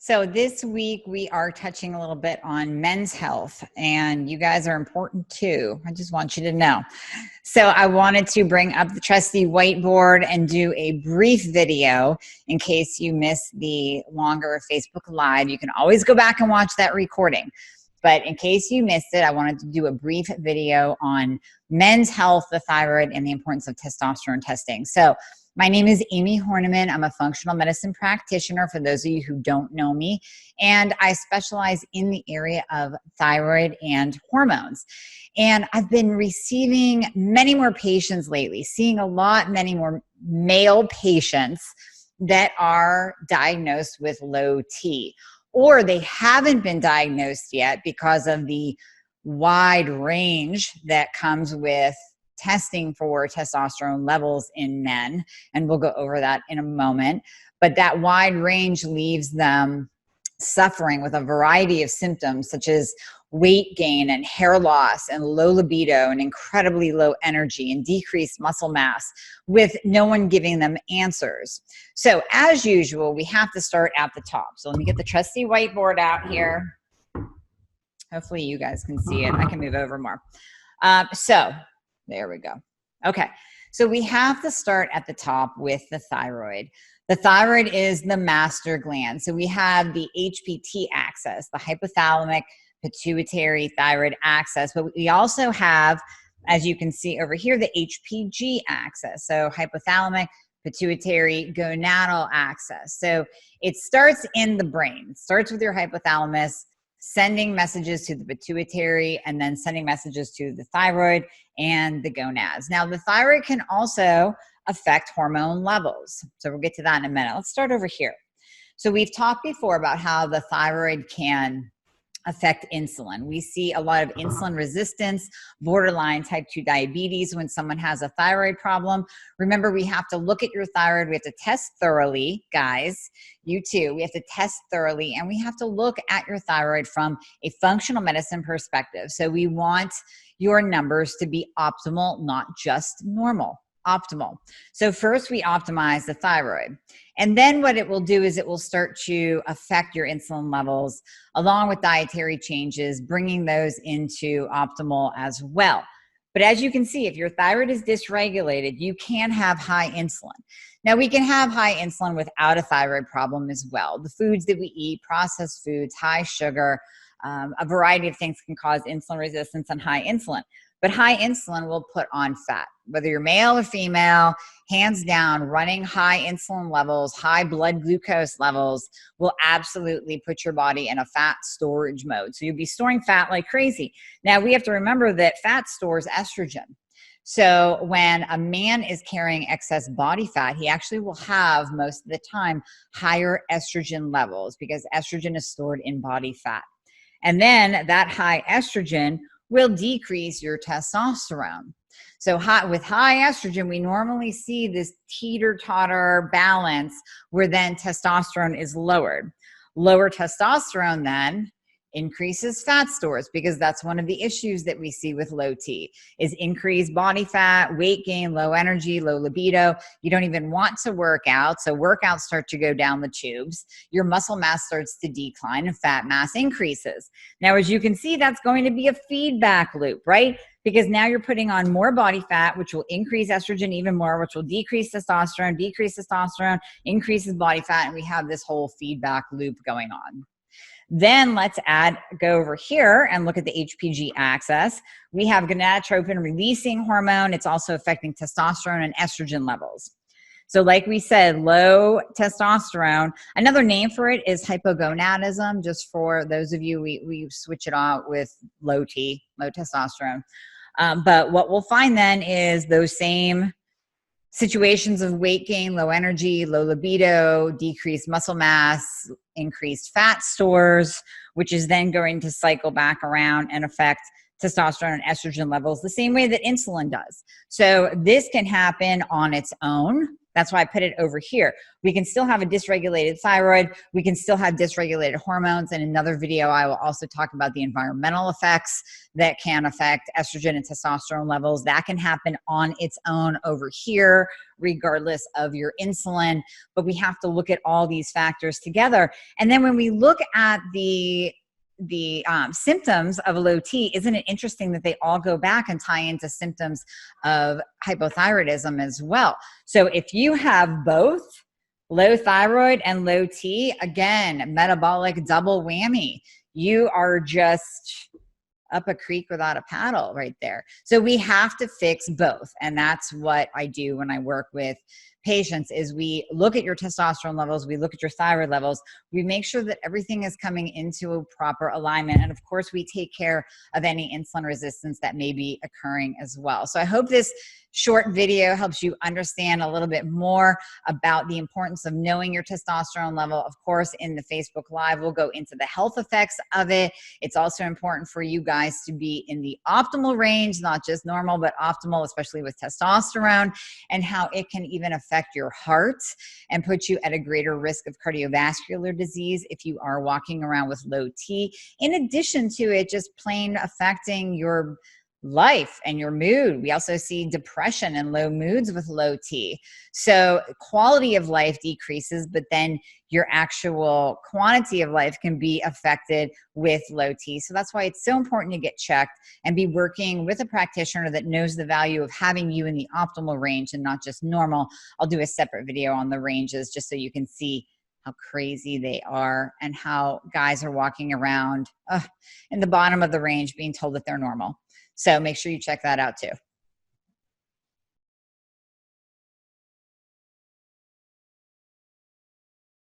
So this week we are touching a little bit on men's health, and you guys are important too. I just want you to know. So I wanted to bring up the trusty whiteboard and do a brief video in case you missed the longer Facebook Live. You can always go back and watch that recording. But in case you missed it, I wanted to do a brief video on men's health, the thyroid, and the importance of testosterone testing. So my name is Amie Hornaman. I'm a functional medicine practitioner for those of you who don't know me, and I specialize in the area of thyroid and hormones. And I've been receiving many more patients lately, seeing many more male patients that are diagnosed with low T, or they haven't been diagnosed yet because of the wide range that comes with testing for testosterone levels in men, and we'll go over that in a moment. But that wide range leaves them suffering with a variety of symptoms such as weight gain and hair loss and low libido and incredibly low energy and decreased muscle mass, with no one giving them answers. So as usual, we have to start at the top. So let me get the trusty whiteboard out here. Hopefully you guys can see it. I can move over more. There we go. Okay, so we have to start at the top with the thyroid. The thyroid is the master gland. So we have the HPT axis, the hypothalamic pituitary thyroid axis, but we also have, as you can see over here, the HPG axis. So hypothalamic pituitary gonadal axis. So it starts in the brain. It starts with your hypothalamus, sending messages to the pituitary and then sending messages to the thyroid and the gonads. Now, the thyroid can also affect hormone levels. So we'll get to that in a minute. Let's start over here. So we've talked before about how the thyroid can affect insulin. We see a lot of insulin resistance, borderline type 2 diabetes when someone has a thyroid problem. Remember, we have to look at your thyroid. We have to test thoroughly, guys. You too. We have to test thoroughly, and we have to look at your thyroid from a functional medicine perspective. So we want your numbers to be optimal, not just normal. Optimal. So first we optimize the thyroid. And then what it will do is it will start to affect your insulin levels along with dietary changes, bringing those into optimal as well. But as you can see, if your thyroid is dysregulated, you can have high insulin. Now, we can have high insulin without a thyroid problem as well. The foods that we eat, processed foods, high sugar, a variety of things can cause insulin resistance and high insulin. But high insulin will put on fat. Whether you're male or female, hands down, running high insulin levels, high blood glucose levels will absolutely put your body in a fat storage mode. So you'll be storing fat like crazy. Now, we have to remember that fat stores estrogen. So when a man is carrying excess body fat, he actually will have, most of the time, higher estrogen levels because estrogen is stored in body fat. And then that high estrogen will decrease your testosterone. So with high estrogen, we normally see this teeter-totter balance where then testosterone is lowered. Lower testosterone then increases fat stores, because that's one of the issues that we see with low T is increased body fat, weight gain, low energy, low libido. You don't even want to work out. So workouts start to go down the tubes. Your muscle mass starts to decline and fat mass increases. Now, as you can see, that's going to be a feedback loop, right? Because now you're putting on more body fat, which will increase estrogen even more, which will decrease testosterone, increases body fat, and we have this whole feedback loop going on. Then let's go over here and look at the HPG axis. We have gonadotropin releasing hormone. It's also affecting testosterone and estrogen levels. So like we said, low testosterone, another name for it is hypogonadism, just for those of you, we switch it out with low T, low testosterone. But what we'll find then is those same situations of weight gain, low energy, low libido, decreased muscle mass, increased fat stores, which is then going to cycle back around and affect testosterone and estrogen levels the same way that insulin does. So this can happen on its own, That's why I put it over here. We can still have a dysregulated thyroid. We can still have dysregulated hormones. In another video, I will also talk about the environmental effects that can affect estrogen and testosterone levels. That can happen on its own over here, regardless of your insulin. But we have to look at all these factors together. And then when we look at the symptoms of low T, isn't it interesting that they all go back and tie into symptoms of hypothyroidism as well? So if you have both low thyroid and low T, again, metabolic double whammy. You are just up a creek without a paddle right there. So we have to fix both. And that's what I do when I work with patients is we look at your testosterone levels, we look at your thyroid levels, we make sure that everything is coming into a proper alignment. And of course, we take care of any insulin resistance that may be occurring as well. So I hope this short video helps you understand a little bit more about the importance of knowing your testosterone level. Of course, in the Facebook Live, we'll go into the health effects of it. It's also important for you guys to be in the optimal range, not just normal, but optimal, especially with testosterone, and how it can even affect your heart and put you at a greater risk of cardiovascular disease if you are walking around with low T, in addition to it just plain affecting your life and your mood. We also see depression and low moods with low T. So quality of life decreases, but then your actual quantity of life can be affected with low T. So that's why it's so important to get checked and be working with a practitioner that knows the value of having you in the optimal range and not just normal. I'll do a separate video on the ranges just so you can see how crazy they are and how guys are walking around in the bottom of the range being told that they're normal. So make sure you check that out too.